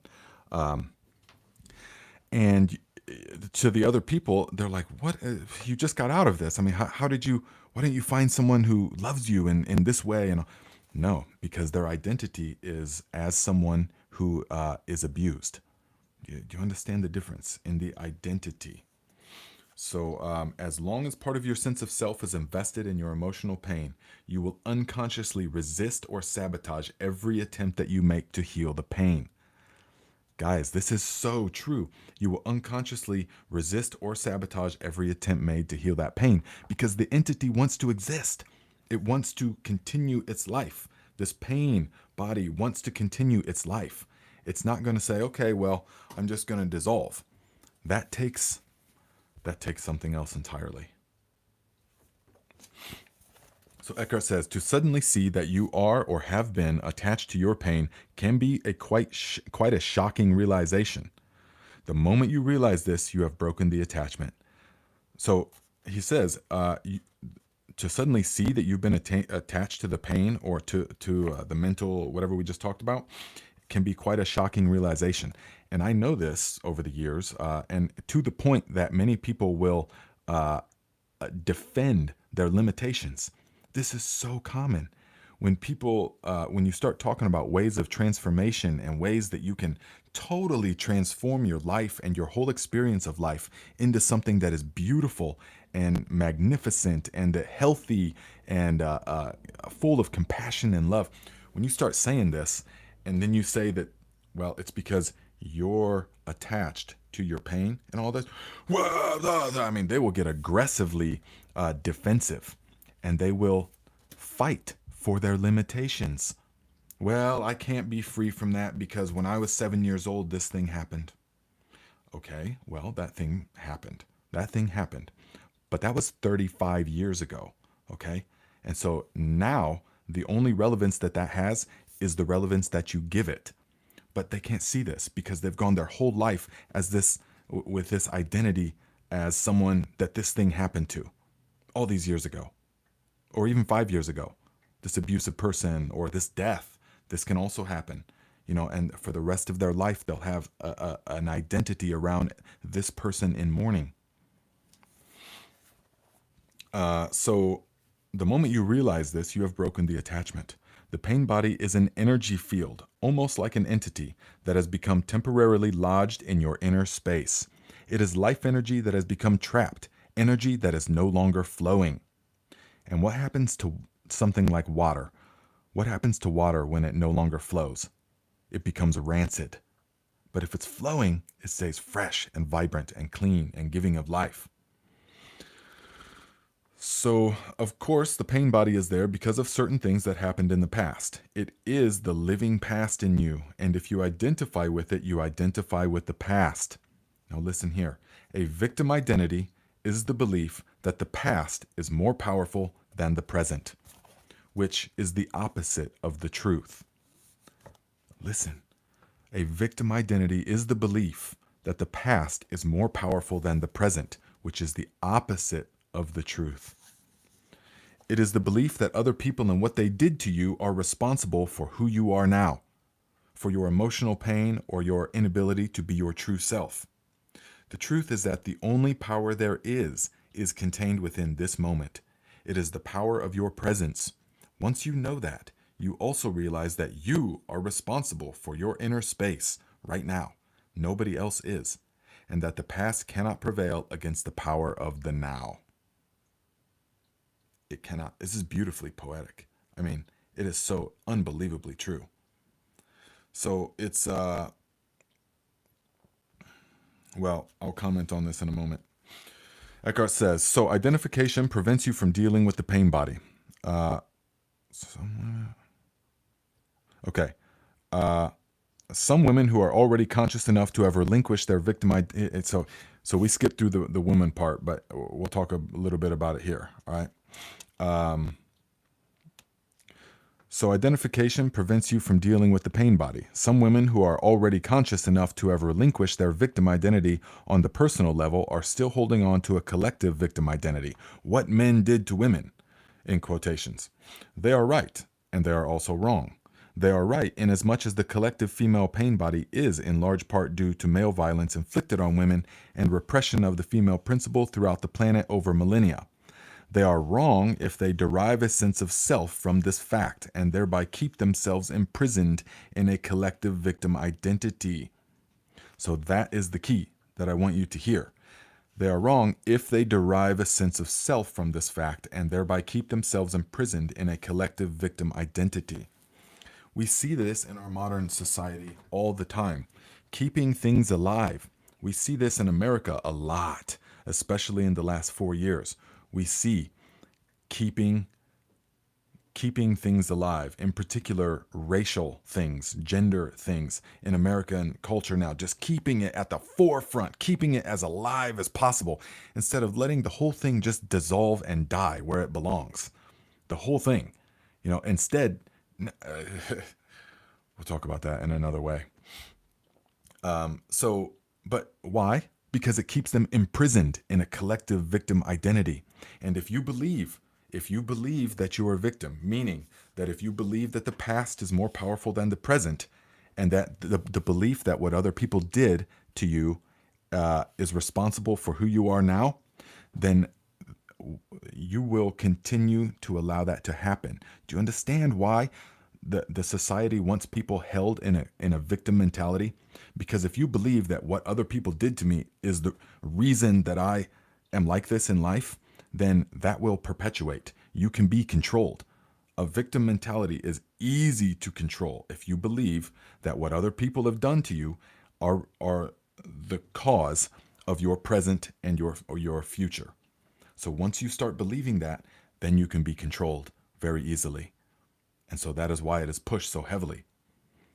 And to the other people, they're like, what? You just got out of this. How did you, why didn't you find someone who loves you in this way? And no, because their identity is as someone who is abused. Do you understand the difference in the identity? So as long as part of your sense of self is invested in your emotional pain, you will unconsciously resist or sabotage every attempt that you make to heal the pain. Guys, this is so true. You will unconsciously resist or sabotage every attempt made to heal that pain because the entity wants to exist. It wants to continue its life. This pain body wants to continue its life. It's not going to say, okay, well, I'm just going to dissolve. That takes something else entirely. So Eckhart says to suddenly see that you are or have been attached to your pain can be a quite a shocking realization. The moment you realize this, you have broken the attachment. So he says, to suddenly see that you've been attached to the pain or to the mental whatever we just talked about can be quite a shocking realization. And I know this over the years, and to the point that many people will defend their limitations. This is so common. When you start talking about ways of transformation and ways that you can totally transform your life and your whole experience of life into something that is beautiful and magnificent and healthy and full of compassion and love, when you start saying this and then you say that, well, it's because you're attached to your pain and all this, well, I mean, they will get aggressively defensive and they will fight for their limitations. Well, I can't be free from that because when I was 7 years old, this thing happened. Okay, well, that thing happened. That thing happened. But that was 35 years ago. Okay? And so now the only relevance that has is the relevance that you give it. But they can't see this because they've gone their whole life as this, with this identity as someone that this thing happened to all these years ago, or even 5 years ago. This abusive person or this death, this can also happen, and for the rest of their life, they'll have an identity around this person in mourning. So the moment you realize this, you have broken the attachment. The pain body is an energy field, almost like an entity that has become temporarily lodged in your inner space. It is life energy that has become trapped, energy that is no longer flowing. And what happens to something like water? What happens to water when it no longer flows? It becomes rancid. But if it's flowing, it stays fresh and vibrant and clean and giving of life. So, of course, the pain body is there because of certain things that happened in the past. It is the living past in you, and if you identify with it, you identify with the past. Now listen here. A victim identity is the belief that the past is more powerful than the present, which is the opposite of the truth. Listen. A victim identity is the belief that the past is more powerful than the present, which is the opposite of the truth. It is the belief that other people and what they did to you are responsible for who you are now, for your emotional pain or your inability to be your true self. The truth is that the only power there is contained within this moment. It is the power of your presence. Once you know that, you also realize that you are responsible for your inner space right now. Nobody else is. And that the past cannot prevail against the power of the now. It cannot. This is beautifully poetic. I mean, it is so unbelievably true. So it's, well, I'll comment on this in a moment. Eckhart says, so identification prevents you from dealing with the pain body. Okay. Some women who are already conscious enough to have relinquished their victim identity. So we skipped through the woman part, but we'll talk a little bit about it here. All right. So identification prevents you from dealing with the pain body. Some women who are already conscious enough to have relinquished their victim identity on the personal level are still holding on to a collective victim identity. What men did to women, in quotations. They are right, and they are also wrong. They are right inasmuch as the collective female pain body is in large part due to male violence inflicted on women and repression of the female principle throughout the planet over millennia. They are wrong if they derive a sense of self from this fact and thereby keep themselves imprisoned in a collective victim identity. So that is the key that I want you to hear. They are wrong if they derive a sense of self from this fact and thereby keep themselves imprisoned in a collective victim identity. We see this in our modern society all the time. Keeping things alive. We see this in America a lot, especially in the last 4 years. We see keeping things alive, in particular racial things, gender things in American culture now, just keeping it at the forefront, keeping it as alive as possible, instead of letting the whole thing just dissolve and die where it belongs. the whole thing. Instead, we'll talk about that in another way. But why? Because it keeps them imprisoned in a collective victim identity. And if you believe that you are a victim, meaning that if you believe that the past is more powerful than the present, and that the belief that what other people did to you is responsible for who you are now, then you will continue to allow that to happen. Do you understand why the society wants people held in a victim mentality? Because if you believe that what other people did to me is the reason that I am like this in life, then that will perpetuate. You can be controlled. A victim mentality is easy to control if you believe that what other people have done to you are the cause of your present and your future. So once you start believing that, then you can be controlled very easily. And so that is why it is pushed so heavily.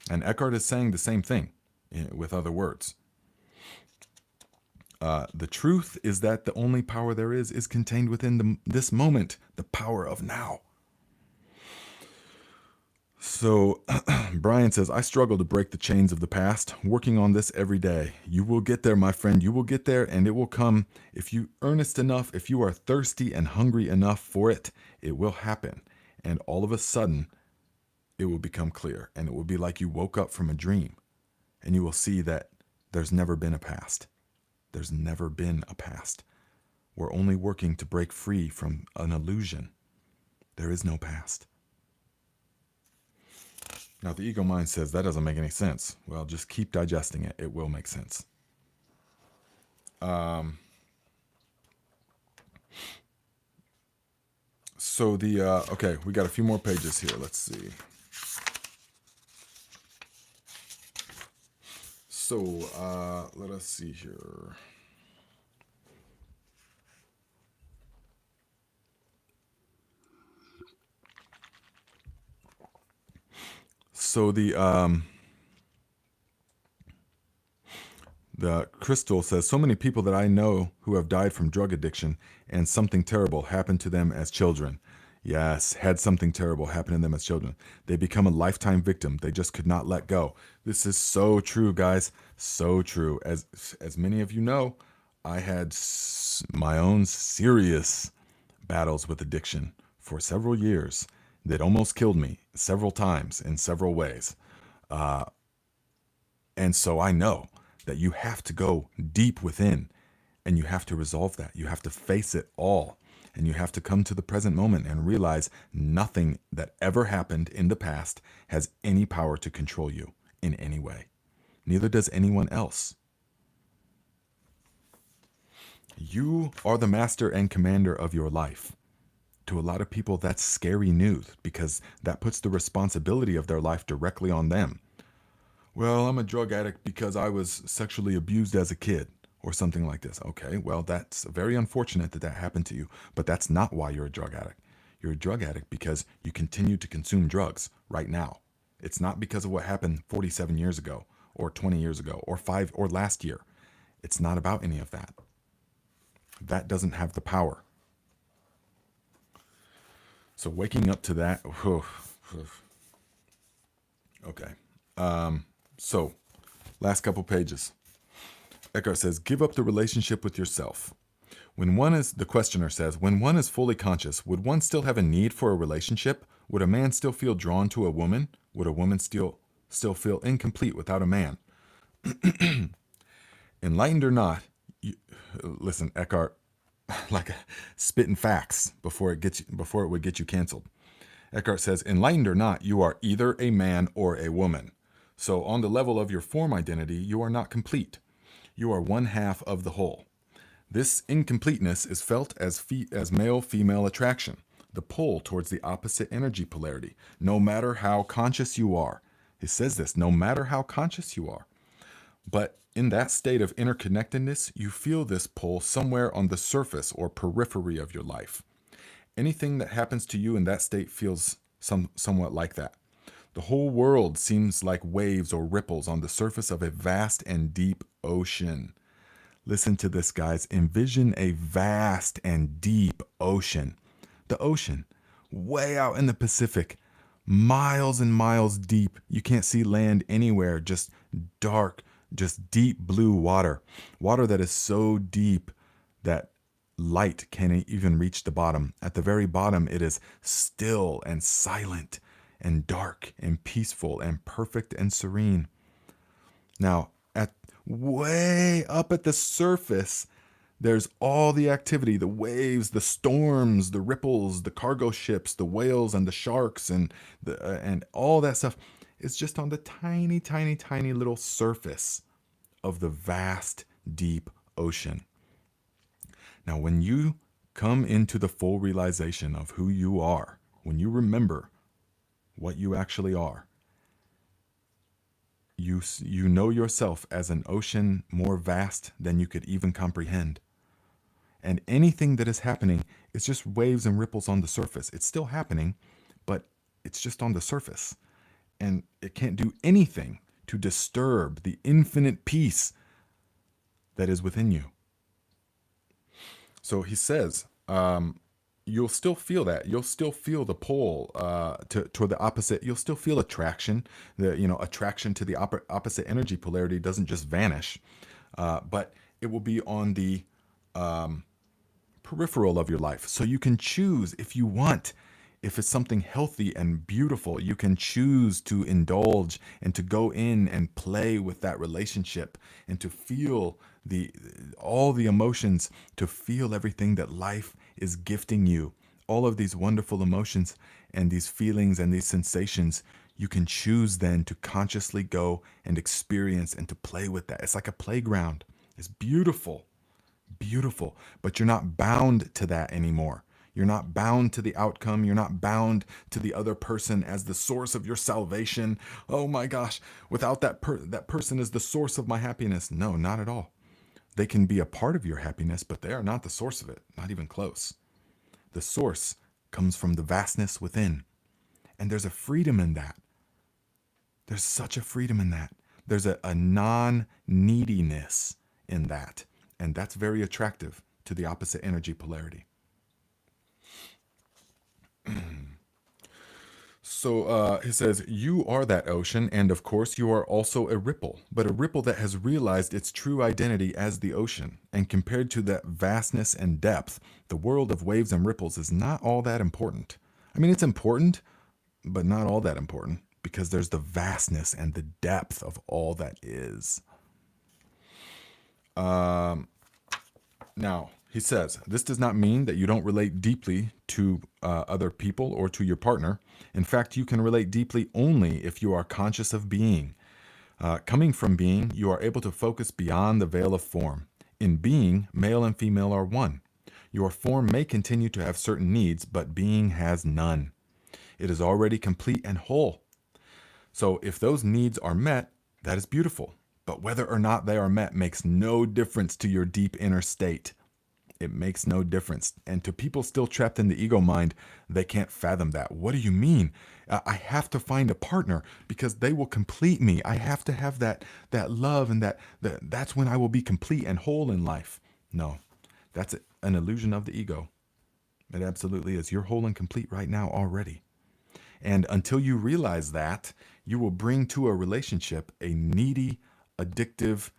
And Eckhart is saying the same thing with other words. The truth is that the only power there is contained within this moment, the power of now. So Brian says, I struggle to break the chains of the past, working on this every day. You will get there, my friend. You will get there, and it will come. If you earnest enough, if you are thirsty and hungry enough for it, it will happen. And all of a sudden, it will become clear. And it will be like you woke up from a dream. And you will see that there's never been a past. There's never been a past. We're only working to break free from an illusion. There is no past. Now, the ego mind says that doesn't make any sense. Well, just keep digesting it. It will make sense. Okay, we got a few more pages here. Let's see. So, let us see here. So the Crystal says, so many people that I know who have died from drug addiction and something terrible happened to them as children. Yes, had something terrible happen to them as children. They become a lifetime victim. They just could not let go. This is so true, guys. So true. As many of you know, I had my own serious battles with addiction for several years that almost killed me several times in several ways. And so I know that you have to go deep within and you have to resolve that. You have to face it all. And you have to come to the present moment and realize nothing that ever happened in the past has any power to control you in any way. Neither does anyone else. You are the master and commander of your life. To a lot of people, that's scary news because that puts the responsibility of their life directly on them. Well, I'm a drug addict because I was sexually abused as a kid. Or something like this. Okay, well, that's very unfortunate that happened to you, but that's not why you're a drug addict. You're a drug addict because you continue to consume drugs right now. It's not because of what happened 47 years ago, or 20 years ago, or 5, or last year. It's not about any of that. That doesn't have the power. So waking up to that, okay. So, last couple pages. Eckhart says, give up the relationship with yourself. The questioner says, when one is fully conscious, would one still have a need for a relationship? Would a man still feel drawn to a woman? Would a woman still feel incomplete without a man? Enlightened or not, listen, Eckhart, like spitting facts before it would get you canceled. Eckhart says, enlightened or not, you are either a man or a woman. So on the level of your form identity, you are not complete. You are one half of the whole. This incompleteness is felt as male-female attraction, the pull towards the opposite energy polarity, no matter how conscious you are. He says this, no matter how conscious you are. But in that state of interconnectedness, you feel this pull somewhere on the surface or periphery of your life. Anything that happens to you in that state feels somewhat like that. The whole world seems like waves or ripples on the surface of a vast and deep ocean. Listen to this, guys. Envision a vast and deep ocean. The ocean, way out in the Pacific, miles and miles deep. You can't see land anywhere, just dark, just deep blue water. Water that is so deep that light can't even reach the bottom. At the very bottom, it is still and silent and dark and peaceful and perfect and serene. Now, at way up at the surface, there's all the activity, the waves, the storms, the ripples, the cargo ships, the whales and the sharks and all that stuff. It's just on the tiny, tiny, tiny little surface of the vast, deep ocean. Now, when you come into the full realization of who you are, when you remember what you actually are, you know yourself as an ocean more vast than you could even comprehend. And anything that is happening is just waves and ripples on the surface. It's still happening, but it's just on the surface. And it can't do anything to disturb the infinite peace that is within you. So he says, you'll still feel that. You'll still feel the pull toward the opposite. You'll still feel attraction. Attraction to the opposite energy polarity doesn't just vanish, but it will be on the peripheral of your life. So you can choose if you want. If it's something healthy and beautiful, you can choose to indulge and to go in and play with that relationship and to feel all the emotions, to feel everything that life is gifting you. All of these wonderful emotions and these feelings and these sensations, you can choose then to consciously go and experience and to play with that. It's like a playground. It's beautiful, beautiful, but you're not bound to that anymore. You're not bound to the outcome. You're not bound to the other person as the source of your salvation. Oh my gosh, without that person is the source of my happiness. No, not at all. They can be a part of your happiness, but they are not the source of it, not even close. The source comes from the vastness within. And there's a freedom in that. There's such a freedom in that. There's a non-neediness in that. And that's very attractive to the opposite energy polarity. So he says, you are that ocean, and of course you are also a ripple, but a ripple that has realized its true identity as the ocean. And compared to that vastness and depth, the world of waves and ripples is not all that important. I mean, it's important, but not all that important, because there's the vastness and the depth of all that is. Now, he says, this does not mean that you don't relate deeply to other people or to your partner. In fact, you can relate deeply only if you are conscious of being. Coming from being, you are able to focus beyond the veil of form. In being, male and female are one. Your form may continue to have certain needs, but being has none. It is already complete and whole. So if those needs are met, that is beautiful. But whether or not they are met makes no difference to your deep inner state. It makes no difference. And to people still trapped in the ego mind, they can't fathom that. What do you mean? I have to find a partner because they will complete me. I have to have that love, and that's when I will be complete and whole in life. No, that's an illusion of the ego. It absolutely is. You're whole and complete right now already. And until you realize that, you will bring to a relationship a needy, addictive,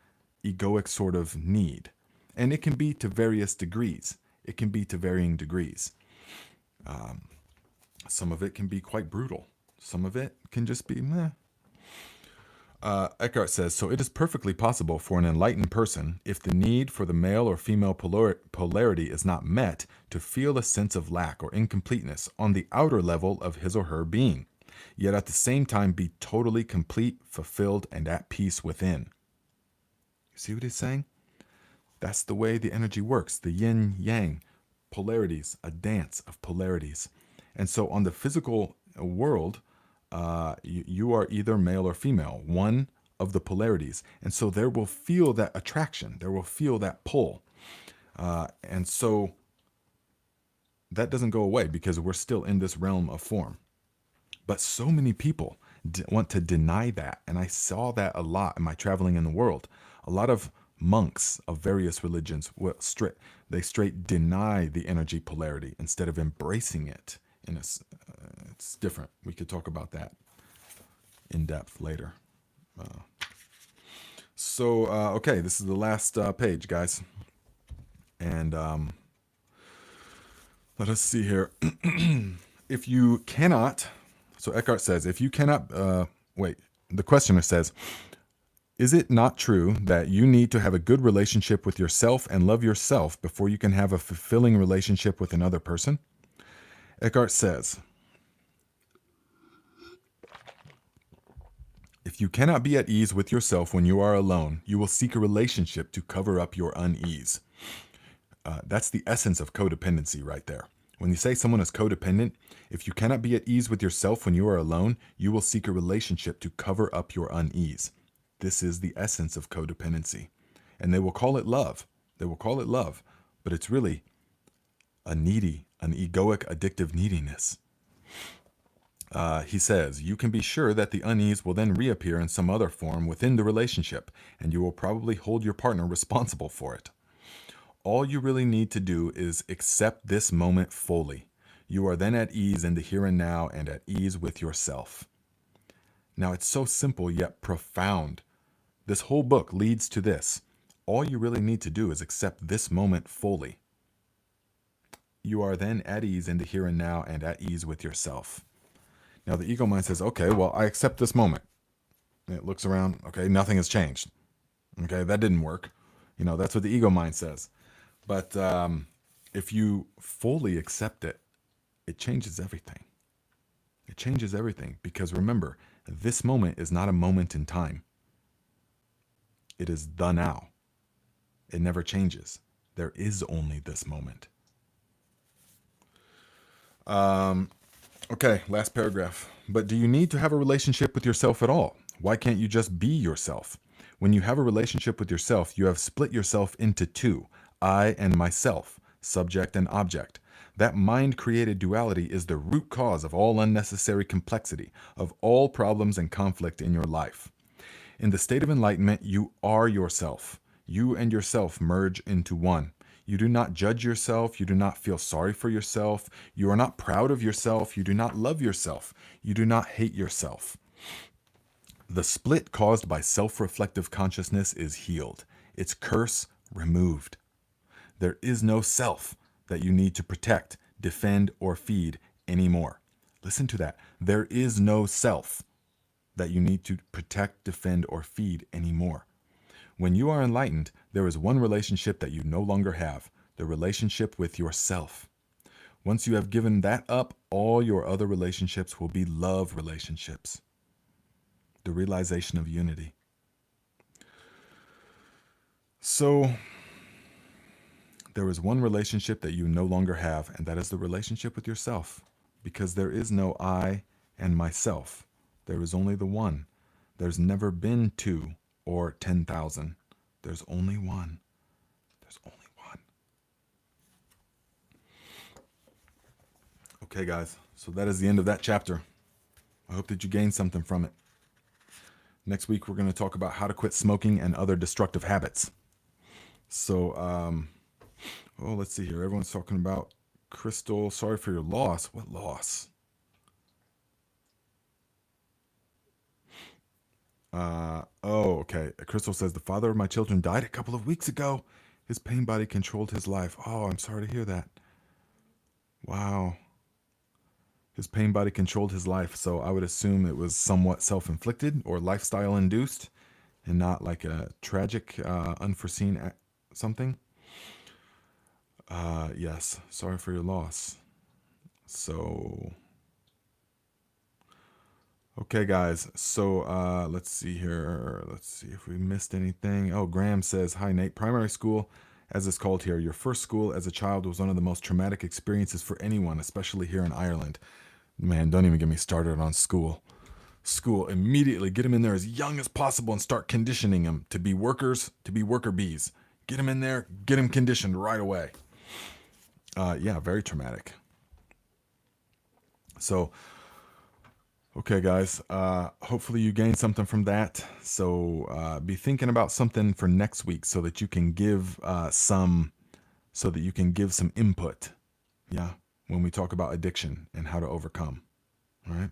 egoic sort of need. And it can be to various degrees. It can be to varying degrees. Some of it can be quite brutal. Some of it can just be meh. Eckhart says, so it is perfectly possible for an enlightened person, if the need for the male or female polarity is not met, to feel a sense of lack or incompleteness on the outer level of his or her being, yet at the same time be totally complete, fulfilled, and at peace within. You see what he's saying? That's the way the energy works. The yin yang, polarities, a dance of polarities. And so on the physical world, you are either male or female, one of the polarities. And so there will feel that attraction. There will feel that pull. And so that doesn't go away because we're still in this realm of form. But so many people want to deny that. And I saw that a lot in my traveling in the world. A lot of monks of various religions will straight deny the energy polarity instead of embracing it it's different. We could talk about that in depth later. Okay, this is the last page, guys. And let us see here. If you cannot, so Eckhart says, if you cannot, the questioner says, is it not true that you need to have a good relationship with yourself and love yourself before you can have a fulfilling relationship with another person? Eckhart says, if you cannot be at ease with yourself when you are alone, you will seek a relationship to cover up your unease. That's the essence of codependency right there. When you say someone is codependent, if you cannot be at ease with yourself when you are alone, you will seek a relationship to cover up your unease. This is the essence of codependency. And they will call it love. They will call it love, but it's really an egoic, addictive neediness. He says, you can be sure that the unease will then reappear in some other form within the relationship, and you will probably hold your partner responsible for it. All you really need to do is accept this moment fully. You are then at ease in the here and now and at ease with yourself. Now, it's so simple yet profound. This whole book leads to this. All you really need to do is accept this moment fully. You are then at ease in the here and now and at ease with yourself. Now, the ego mind says, okay, well, I accept this moment. And it looks around, okay, nothing has changed. Okay, that didn't work. That's what the ego mind says. But if you fully accept it, it changes everything. It changes everything because remember, this moment is not a moment in time. It is the now. It never changes. There is only this moment. Okay, last paragraph. But do you need to have a relationship with yourself at all? Why can't you just be yourself? When you have a relationship with yourself, you have split yourself into two, I and myself, subject and object. That mind-created duality is the root cause of all unnecessary complexity, of all problems and conflict in your life. In the state of enlightenment, you are yourself. You and yourself merge into one. You do not judge yourself. You do not feel sorry for yourself. You are not proud of yourself. You do not love yourself. You do not hate yourself. The split caused by self-reflective consciousness is healed. Its curse removed. There is no self that you need to protect, defend, or feed anymore. Listen to that. There is no self that you need to protect, defend, or feed anymore. When you are enlightened, there is one relationship that you no longer have, the relationship with yourself. Once you have given that up, all your other relationships will be love relationships. The realization of unity. So, there is one relationship that you no longer have, and that is the relationship with yourself. Because there is no I and myself. There is only the one. There's never been two or 10,000. There's only one. There's only one. Okay, guys. So that is the end of that chapter. I hope that you gained something from it. Next week, we're going to talk about how to quit smoking and other destructive habits. So, let's see here. Everyone's talking about Crystal. Sorry for your loss. What loss? Okay. Crystal says, the father of my children died a couple of weeks ago. His pain body controlled his life. Oh, I'm sorry to hear that. Wow. His pain body controlled his life. So I would assume it was somewhat self-inflicted or lifestyle induced and not like a tragic, unforeseen something. Yes. Sorry for your loss. So... Okay, guys. So let's see here. Let's see if we missed anything. Oh, Graham says, hi, Nate. Primary school, as it's called here, your first school as a child was one of the most traumatic experiences for anyone, especially here in Ireland. Man, don't even get me started on school. School, immediately get them in there as young as possible and start conditioning them to be workers, to be worker bees. Get them in there, get them conditioned right away. Yeah, very traumatic. So... Okay, guys, hopefully you gained something from that. So be thinking about something for next week so that you can give some input. Yeah, when we talk about addiction and how to overcome, right?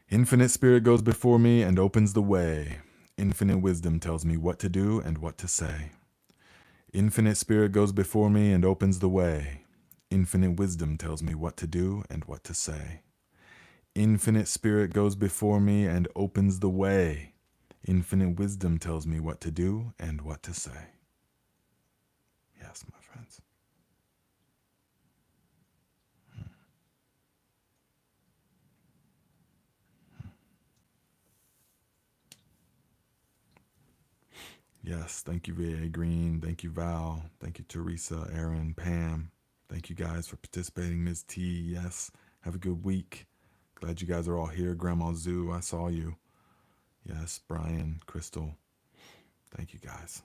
Infinite Spirit goes before me and opens the way. Infinite wisdom tells me what to do and what to say. Infinite Spirit goes before me and opens the way. Infinite wisdom tells me what to do and what to say. Infinite Spirit goes before me and opens the way. Infinite wisdom tells me what to do and what to say. Yes, my friends. Yes, thank you, V.A. Green. Thank you, Val. Thank you, Teresa, Aaron, Pam. Thank you guys for participating, Ms. T. Yes, have a good week. Glad you guys are all here. Grandma Zoo, I saw you. Yes, Brian, Crystal. Thank you guys.